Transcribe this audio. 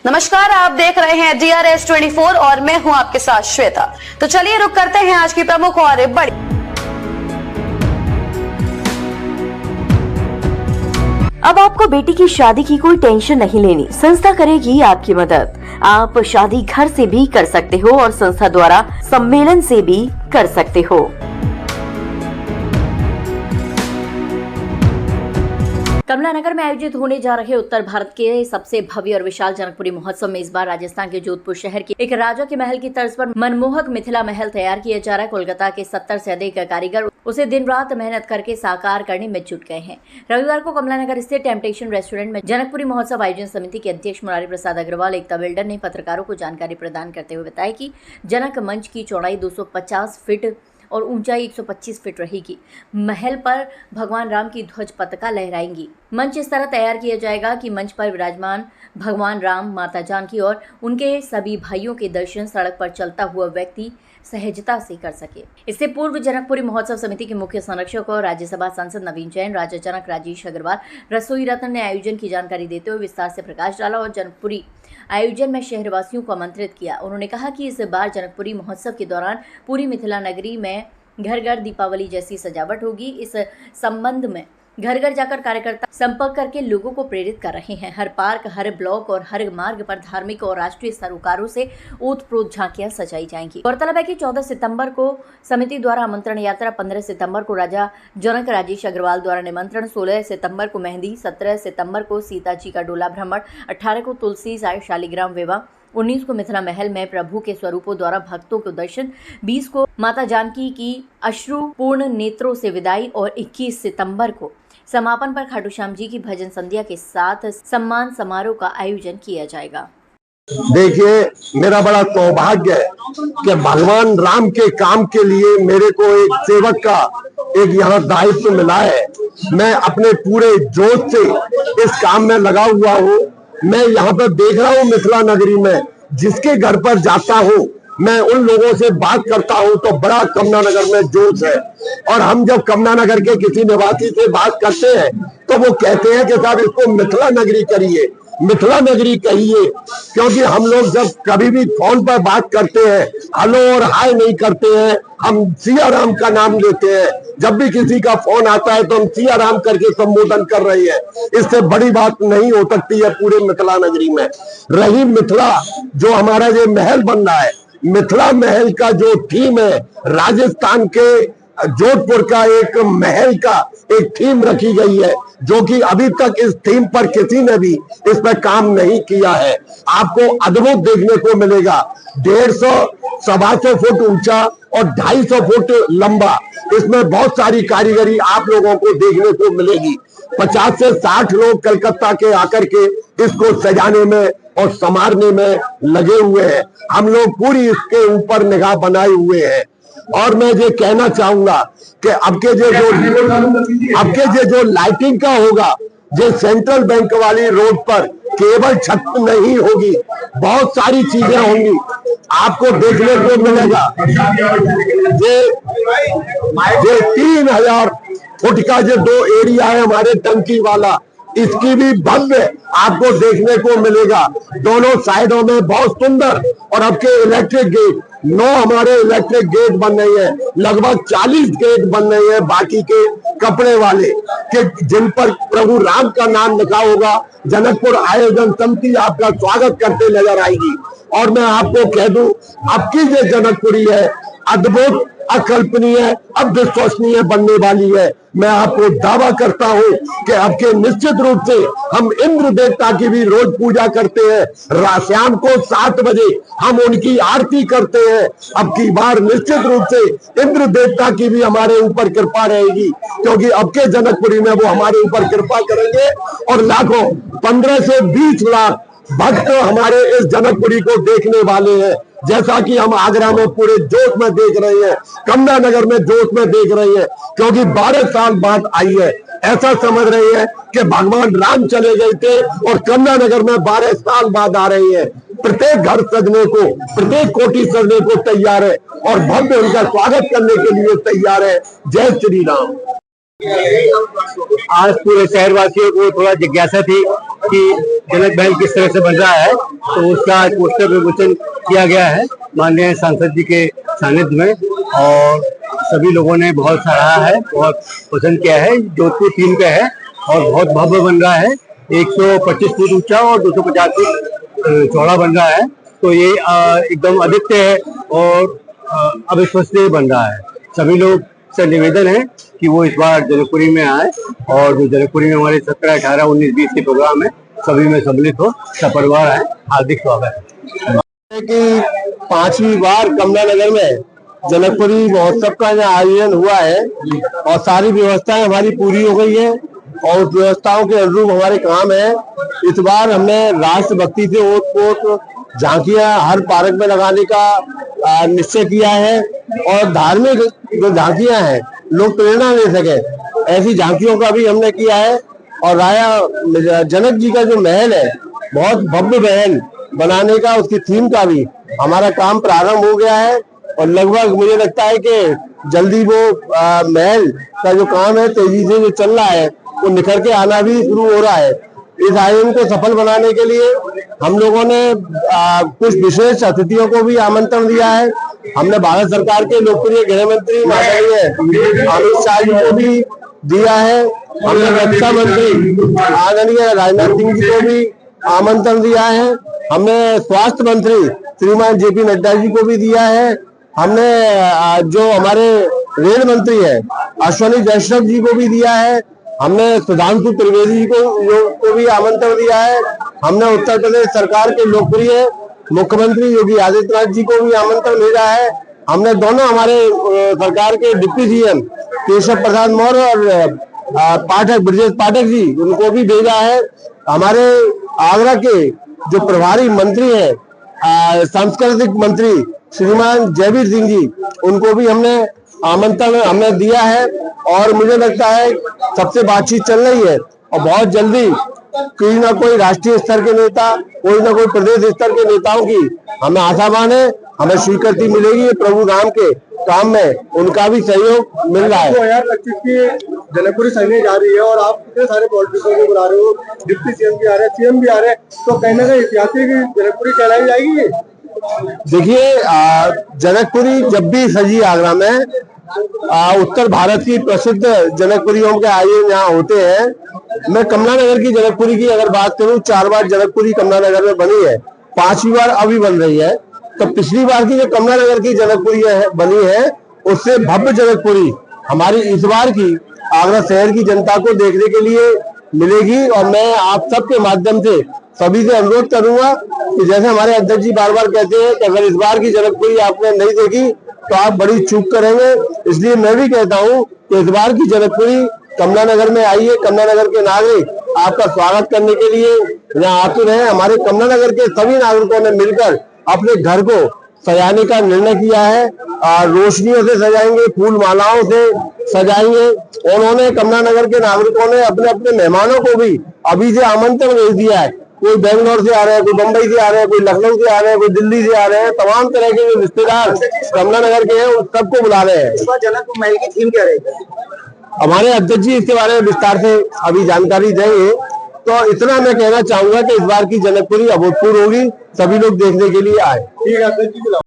नमस्कार, आप देख रहे हैं DRS 24 और मैं हूं आपके साथ श्वेता। तो चलिए रुक करते हैं आज की प्रमुख और बड़ी। अब आपको बेटी की शादी की कोई टेंशन नहीं लेनी। संस्था करेगी आपकी मदद। आप शादी घर से भी कर सकते हो और संस्था द्वारा सम्मेलन से भी कर सकते हो। कमला नगर में आयोजित होने जा रहे उत्तर भारत के सबसे भव्य और विशाल जनकपुरी महोत्सव में इस बार राजस्थान के जोधपुर शहर के एक राजा के महल की तर्ज पर मनमोहक मिथिला महल तैयार किया जा रहा है। कोलकाता के 70 से अधिक कारीगर उसे दिन रात मेहनत करके साकार करने में जुट गए हैं। रविवार को कमला नगर स्थित टेम्पटेशन रेस्टोरेंट में जनकपुरी महोत्सव आयोजन समिति के अध्यक्ष मुरारी प्रसाद अग्रवाल एकता बिल्डर ने पत्रकारों को जानकारी प्रदान करते हुए बताया कि जनक मंच की चौड़ाई 250 फीट और ऊंचाई 125 फीट रहेगी। महल पर भगवान राम की ध्वज पताका लहराएंगी। मंच इस तरह तैयार किया जाएगा कि मंच पर विराजमान भगवान राम, माता जानकी और उनके सभी भाइयों के दर्शन सड़क पर चलता हुआ व्यक्ति सहजता से कर सके। इससे पूर्व जनकपुरी महोत्सव समिति के मुख्य संरक्षक और राज्यसभा सांसद नवीन जैन, राजा जनक राजेश अग्रवाल, रसोई रत्न ने आयोजन की जानकारी देते हुए विस्तार से प्रकाश डाला और जनकपुरी आयोजन में शहरवासियों को आमंत्रित किया। उन्होंने कहा कि इस बार जनकपुरी महोत्सव के दौरान पूरी मिथिला नगरी में घर घर दीपावली जैसी सजावट होगी। इस संबंध में घर घर जाकर कार्यकर्ता संपर्क करके लोगों को प्रेरित कर रहे हैं। हर पार्क, हर ब्लॉक और हर मार्ग पर धार्मिक और राष्ट्रीय सरोकारों से ओतप्रोत झांकियां सजाई जाएंगी। गौरतलब है कि 14 सितंबर को समिति द्वारा आमंत्रण यात्रा, 15 सितंबर को राजा जनक राजेश अग्रवाल द्वारा निमंत्रण, 16 सितंबर को मेहंदी, 17 सितंबर को सीता जी का डोला भ्रमण, 18 को तुलसी शालिग्राम विवाह, 19 को मिथिला महल में प्रभु के स्वरूपों द्वारा भक्तों को दर्शन, 20 को माता जानकी की अश्रुपूर्ण नेत्रों से विदाई और 21 सितंबर को समापन पर खाटू श्याम जी की भजन संध्या के साथ सम्मान समारोह का आयोजन किया जाएगा। देखिए, मेरा बड़ा सौभाग्य है कि भगवान राम के काम के लिए मेरे को एक सेवक का एक यहाँ दायित्व मिला है। मैं अपने पूरे जोश से इस काम में लगा हुआ हूँ। मैं यहाँ पर देख रहा हूँ मिथिला नगरी में जिसके घर पर जाता हूँ, मैं उन लोगों से बात करता हूँ तो बड़ा कमला नगर में जोश है। और हम जब कमला नगर के किसी निवासी से बात करते हैं तो वो कहते हैं कि साहब इसको मिथिला नगरी करिए, मिथिला नगरी कहिए, क्योंकि हम लोग जब कभी भी फोन पर बात करते हैं हेलो और हाय नहीं करते हैं, हम सिया राम का नाम लेते हैं। जब भी किसी का फोन आता है तो हम सिया राम करके संबोधन कर रहे हैं। इससे बड़ी बात नहीं हो सकती है पूरे मिथिला नगरी में। रही मिथिला, जो हमारा ये महल बन रहा है, मिथिला महल का जो थीम है, राजस्थान के जोधपुर का एक महल का एक थीम रखी गई है, जो कि अभी तक इस थीम पर किसी ने भी इस पर काम नहीं किया है। आपको अद्भुत देखने को मिलेगा। 150 सवा-100 फुट ऊंचा और 250 फुट लंबा, इसमें बहुत सारी कारीगरी आप लोगों को देखने को मिलेगी। 50 से 60 लोग कलकत्ता के आकर के इसको सजाने में और संवारने में लगे हुए हैं। हम लोग पूरी इसके ऊपर निगाह बनाए हुए हैं। और मैं ये कहना चाहूंगा कि अब के जो लाइटिंग का होगा, जो सेंट्रल बैंक वाली रोड पर केवल छत नहीं होगी, बहुत सारी चीजें होंगी आपको देखने को मिलेगा। ये 3000 फुट का जो 2 एरिया है हमारे टंकी वाला, इसकी भी भव्य आपको देखने को मिलेगा। दोनों साइडों में बहुत सुंदर। और अब के इलेक्ट्रिक गेट, 9 हमारे इलेक्ट्रिक गेट बन रही है, लगभग 40 गेट बन रहे हैं बाकी के कपड़े वाले, कि जिन पर प्रभु राम का नाम लिखा होगा। जनकपुर आयोजन समिति आपका स्वागत करते नजर आएगी। और मैं आपको कह दूं, अब की जो जनकपुरी है अद्भुत, अकल्पनीय, अविश्वसनीय बनने वाली है। मैं आपको दावा करता हूं कि अब के निश्चित रूप से हम इंद्र देवता की भी रोज पूजा करते हैं। शाम को 7 बजे हम उनकी आरती करते हैं। अब की बार निश्चित रूप से इंद्र देवता की भी हमारे ऊपर कृपा रहेगी, क्योंकि अब के जनकपुरी में वो हमारे ऊपर कृपा करेंगे। और लाखों, 15 से 20 लाख भक्त हमारे इस जनकपुरी को देखने वाले हैं। जैसा कि हम आगरा में पूरे जोश में देख रहे हैं, कमला नगर में जोश में देख रहे हैं, क्योंकि 12 साल बाद आई है। ऐसा समझ रहे हैं कि भगवान राम चले गए थे और कमला नगर में 12 साल बाद आ रहे हैं। प्रत्येक घर सजने को, प्रत्येक कोठी सजने को तैयार है और भव्य उनका स्वागत करने के लिए तैयार है। जय श्री राम। आज पूरे शहरवासियों को थोड़ा जिज्ञासा थी की जनक महल किस तरह से बन रहा है, तो उसका पोस्टर विमोचन किया गया है माननीय सांसद जी के सानिध्य में, और सभी लोगों ने बहुत सराहा है, बहुत पसंद किया है। जोधपुर थीम का है और बहुत भव्य बन रहा है, 125 फुट ऊंचा और 250 फुट चौड़ा बन रहा है। तो ये एकदम अद्वितीय है और अविश्वसनीय बन रहा है। सभी लोग से निवेदन है कि वो इस बार जनकपुरी में आए, और जो जनकपुरी में हमारे 17, 18, 19, 20 के प्रोग्राम है सभी में सम्मिलित हो, सपरिवार आए। हार्दिक स्वागत है कि 5वीं बार कमला नगर में जनकपुरी महोत्सव का आयोजन हुआ है और सारी व्यवस्थाएं हमारी पूरी हो गई है और उस व्यवस्थाओं के अनुरूप हमारे काम है। इस बार हमने राष्ट्रभक्ति से ओत-पोत झांकियां हर पार्क में लगाने का निश्चय किया है और धार्मिक जो झांकियां हैं लोग प्रेरणा ले सके, ऐसी झांकियों का भी हमने किया है। और राजा जनक जी का जो महल है बहुत भव्य महल बनाने का, उसकी थीम का भी हमारा काम प्रारंभ हो गया है और लगभग मुझे लगता है कि जल्दी वो महल का जो काम है तेजी से जो चल रहा है वो निखर के आना भी शुरू हो रहा है। इस आयोजन को सफल बनाने के लिए हम लोगों ने कुछ विशेष अतिथियों को भी आमंत्रण दिया है। हमने भारत सरकार के लोकप्रिय गृह मंत्री माननीय अमित शाह जी को भी दिया है। हमने रक्षा मंत्री आदरणीय राजनाथ सिंह जी को भी आमंत्रण दिया है। हमने स्वास्थ्य मंत्री श्रीमान JP नड्डा जी को भी दिया है। हमने जो हमारे रेल मंत्री है अश्विनी वैष्णव जी को भी दिया है। हमने सुधांशु त्रिवेदी जी को भी आमंत्रण दिया है। हमने उत्तर प्रदेश सरकार के लोकप्रिय मुख्यमंत्री योगी आदित्यनाथ जी को भी आमंत्रण भेजा है। हमने दोनों हमारे सरकार के डिप्टी CM केशव प्रसाद मौर्य और ब्रजेश पाठक जी, उनको भी भेजा है। हमारे आगरा के जो प्रभारी मंत्री हैं सांस्कृतिक मंत्री श्रीमान जयवीर सिंह जी, उनको भी हमने आमंत्रण हमने दिया है। और मुझे लगता है सबसे बातचीत चल रही है और बहुत जल्दी कोई ना कोई राष्ट्रीय स्तर के नेता, कोई ना कोई प्रदेश स्तर के नेताओं की हमें आशावान है, हमें स्वीकृति मिलेगी। प्रभु राम के काम में उनका भी सहयोग मिल रहा है। 2025 की जनकपुरी सजने जा रही है और आप कितने सारे पॉलिटिशियन को बुला रहे हो, डिप्टी CM भी आ रहे हैं, CM भी आ रहे हैं, तो कहीं ना कहीं ऐतिहासिक जनकपुरी कहलाई जाएगी। देखिए, जनकपुरी जब भी सजी आगरा में उत्तर भारत की प्रसिद्ध जनकपुरियों के आयोजन यहाँ होते हैं। मैं कमला नगर की जनकपुरी की अगर बात करूं, 4 बार जनकपुरी कमला नगर में बनी है, 5वीं बार अभी बन रही है। तो पिछली बार की जो कमला नगर की जनकपुरी बनी है उससे भव्य जनकपुरी हमारी इस बार की आगरा शहर की जनता को देखने के लिए मिलेगी। और मैं आप सबके माध्यम से सभी से अनुरोध करूंगा कि जैसे हमारे अध्यक्ष जी बार बार कहते हैं कि अगर इस बार की जनकपुरी आपने नहीं देखी तो आप बड़ी चूक करेंगे, इसलिए मैं भी कहता हूं कि इस बार की जनकपुरी कमला नगर में आइए। कमला नगर के नागरिक आपका स्वागत करने के लिए यहाँ आते रहे। हमारे कमला नगर के सभी नागरिकों ने मिलकर अपने घर को सजाने का निर्णय किया है। रोशनियों से सजाएंगे, फूल मालाओं से सजाएंगे। उन्होंने कमला नगर के नागरिकों ने अपने अपने मेहमानों को भी अभी से आमंत्रण भेज दिया है। कोई बेंगलोर से आ रहे हैं, कोई बंबई से आ रहे हैं, कोई लखनऊ से आ रहे हैं, कोई दिल्ली से आ रहे हैं। तमाम तरह के जो रिश्तेदार कमला नगर के हैं उन सबको बुला रहे हैं। जनकपुर महल की थीम क्या रहेगी? हमारे अध्यक्ष जी इसके बारे में विस्तार से अभी जानकारी देंगे। तो इतना मैं कहना चाहूंगा कि इस बार की जनकपुरी अभूतपूर्व होगी, सभी लोग देखने के लिए आए। ठीक है अध्यक्ष जी।